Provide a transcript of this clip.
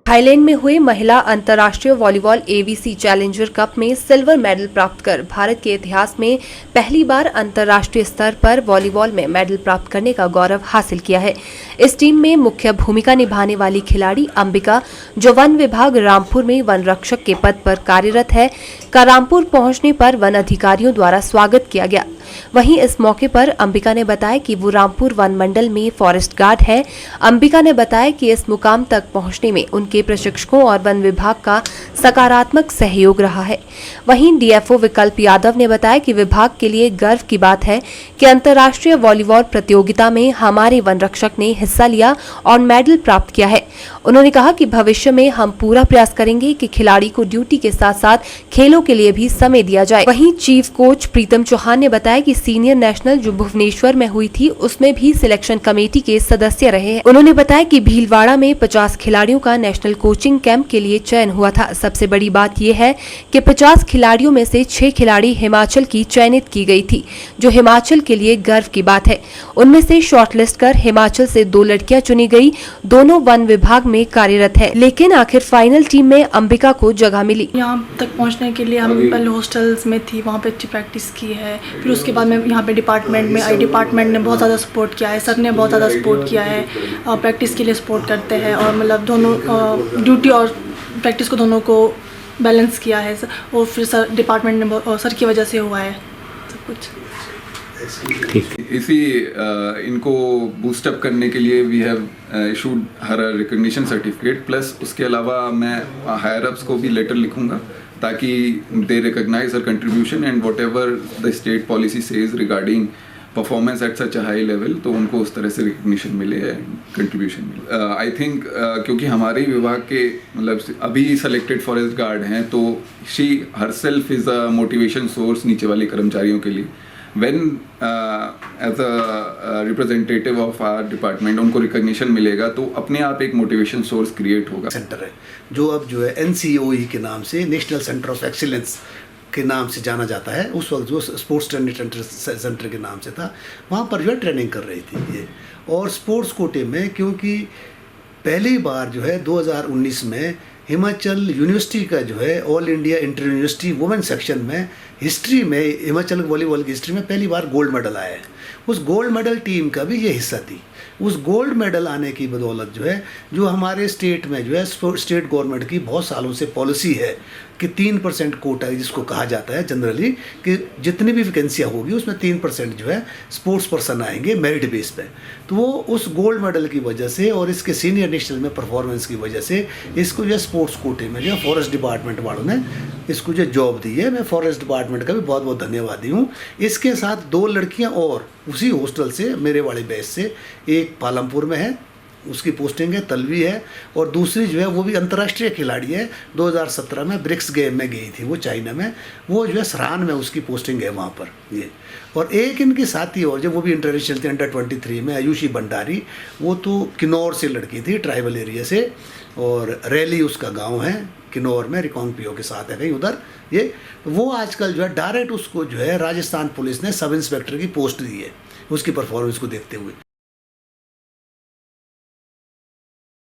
Thailand में हुए महिला अंतर्राष्ट्रीय वॉलीबॉल एवीसी चैलेंजर कप में सिल्वर मेडल प्राप्त कर भारत के इतिहास में पहली बार अंतर्राष्ट्रीय स्तर पर वॉलीबॉल में मेडल प्राप्त करने का गौरव हासिल किया है। इस टीम में मुख्य भूमिका निभाने वाली खिलाड़ी अंबिका, जो वन विभाग रामपुर में वन रक्षक के पद पर कार्यरत है, का रामपुर पहुंचने पर वन अधिकारियों द्वारा स्वागत किया गया। वहीं इस मौके पर अंबिका ने बताया कि वो रामपुर वन मंडल में फॉरेस्ट गार्ड है। अंबिका ने बताया कि इस मुकाम तक पहुंचने में उनके प्रशिक्षकों और वन विभाग का सकारात्मक सहयोग रहा है। वहीं डीएफओ विकल्प यादव ने बताया कि विभाग के लिए गर्व की बात है कि अंतर्राष्ट्रीय वॉलीबॉल प्रतियोगिता में हमारे वन रक्षक ने हिस्सा लिया और मेडल प्राप्त किया है। उन्होंने कहा कि भविष्य में हम पूरा प्रयास करेंगे कि खिलाड़ी को ड्यूटी के साथ साथ खेलों के लिए भी समय दिया जाए। वहीं चीफ कोच प्रीतम चौहान ने बताया कि सीनियर नेशनल जो भुवनेश्वर में हुई थी, उसमें भी सिलेक्शन कमेटी के सदस्य रहे हैं। उन्होंने बताया कि भीलवाड़ा में 50 खिलाड़ियों का नेशनल कोचिंग कैंप के लिए चयन हुआ था। सबसे बड़ी बात यह है कि 50 खिलाड़ियों में से 6 खिलाड़ी हिमाचल की चयनित की गई थी, जो हिमाचल के लिए गर्व की बात है। उनमें से शॉर्टलिस्ट कर हिमाचल से 2 लड़कियां चुनी गई। दोनों वन विभाग में कार्यरत है, लेकिन आखिर फाइनल टीम में अंबिका को जगह मिली। यहाँ तक पहुँचने के लिए हम पहले हॉस्टल्स में थी, वहाँ पे अच्छी प्रैक्टिस की है। फिर उसके बाद में यहाँ पे डिपार्टमेंट में आई डिपार्टमेंट ने बहुत ज़्यादा सपोर्ट किया है, सर ने बहुत ज़्यादा सपोर्ट किया है। प्रैक्टिस के लिए सपोर्ट करते हैं और मतलब दोनों ड्यूटी और प्रैक्टिस को दोनों को बैलेंस किया है। और फिर सर डिपार्टमेंट ने सर की वजह से हुआ है सब कुछ। इसी इनको बूस्टअप करने के लिए we have issued her recognition certificate, plus उसके अलावा मैं हायर अप्स को भी लेटर लिखूंगा ताकि they recognise her contribution and whatever the state policy says regarding performance at such a high level, तो उनको उस तरह से रिकग्निशन मिले है, कंट्रीब्यूशन मिले। आई थिंक क्योंकि हमारे विभाग के मतलब अभी सेलेक्टेड फॉरेस्ट गार्ड हैं, तो she herself is a motivation source नीचे वाले कर्मचारियों के लिए। When as a representative of our department उनको रिकग्निशन मिलेगा तो अपने आप एक मोटिवेशन सोर्स क्रिएट होगा। सेंटर है जो अब जो है NCOE के नाम से, नेशनल सेंटर ऑफ एक्सीलेंस के नाम से जाना जाता है। उस वक्त जो स्पोर्ट्स ट्रेनिंग सेंटर के नाम से था, वहाँ पर जो है ट्रेनिंग कर रही थी ये। और स्पोर्ट्स कोटे में क्योंकि पहली बार जो है 2019 में हिमाचल यूनिवर्सिटी का जो है all India inter university women section में हिस्ट्री में हिमाचल वॉलीबॉल की हिस्ट्री में पहली बार गोल्ड मेडल आया है। उस गोल्ड मेडल टीम का भी ये हिस्सा थी। उस गोल्ड मेडल आने की बदौलत जो है, जो हमारे स्टेट में जो है स्टेट गवर्नमेंट की बहुत सालों से पॉलिसी है कि 3% कोटा जिसको कहा जाता है जनरली, कि जितनी भी वैकेंसियाँ होगी उसमें 3% जो है स्पोर्ट्स पर्सन आएंगे मेरिट बेस पे। तो वो उस गोल्ड मेडल की वजह से और इसके सीनियर नेशनल में परफॉर्मेंस की वजह से इसको जो स्पोर्ट्स कोटे में जो फॉरेस्ट डिपार्टमेंट वालों ने इसको जो जॉब दी है, मैं फॉरेस्ट डिपार्टमेंट का भी बहुत बहुत धन्यवादी हूँ। इसके साथ 2 लड़कियाँ और उसी हॉस्टल से मेरे वाले बैच से, एक पालमपुर में है, उसकी पोस्टिंग है, तलवी है, और दूसरी जो है वो भी अंतर्राष्ट्रीय खिलाड़ी है। 2017 में ब्रिक्स गेम में गई थी वो चाइना में, वो जो है सरान में उसकी पोस्टिंग है वहाँ पर ये। और एक इनकी साथी और जो वो भी इंटरनेशनल थी अंडर 23 में, आयुषी भंडारी, वो तो किन्नौर से लड़की थी, ट्राइबल एरिया से, और रैली उसका गाँव है किन्नौर में, रिकॉन्गपियो के साथ है कहीं उधर ये। वो आजकल जो है डायरेक्ट उसको जो है राजस्थान पुलिस ने सब इंस्पेक्टर की पोस्ट दी है उसकी परफॉर्मेंस को देखते हुए।